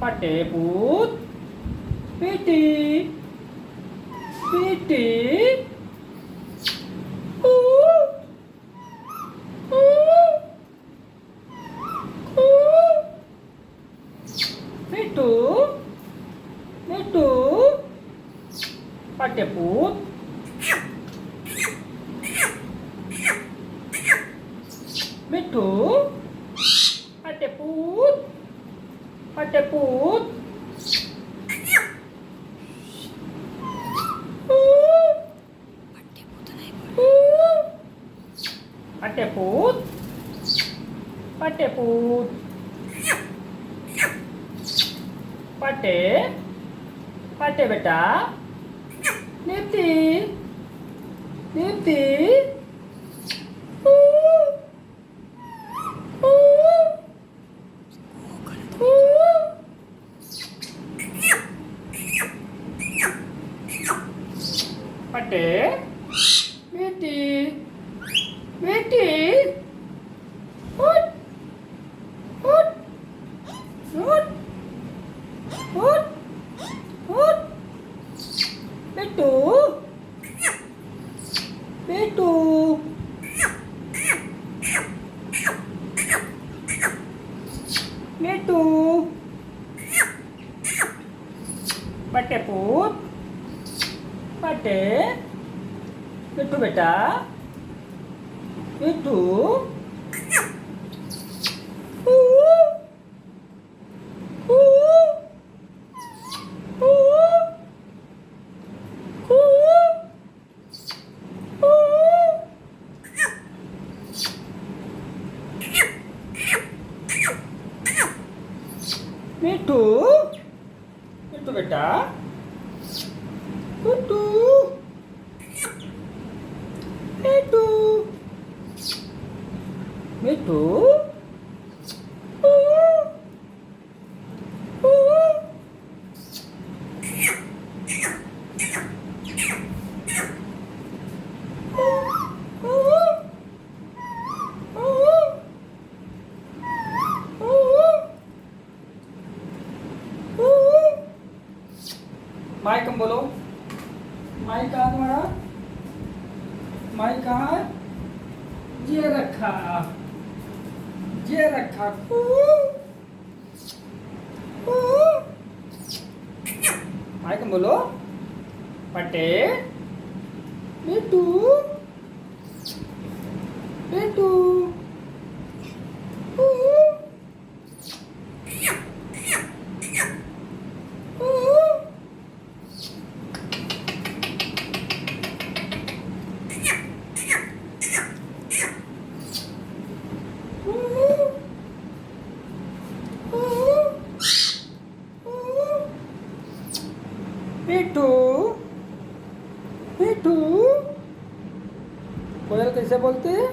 पटेपूत PT PT ऊ ऊ ऊ मिठू मिठू पटेपूत मिठू पटेपूत पटेपूत पटेपूत पटेपूत पटे पटे बेटा नीति नीति पटे बेटी बेटी उठ उठ उठ उठ उठ बेटू बेटू बेटू पटे पूत पटे मिठू बेटा मिठू मिठू मिठू बेटा मिठू मिठू मिठू माइक कम बोलो माइक कहाँ तुम्हारा माइक कहाँ है ये रखा माइक कम बोलो पटे मिठू मिठू मिठू मिठू कोयल कैसे बोलते हैं?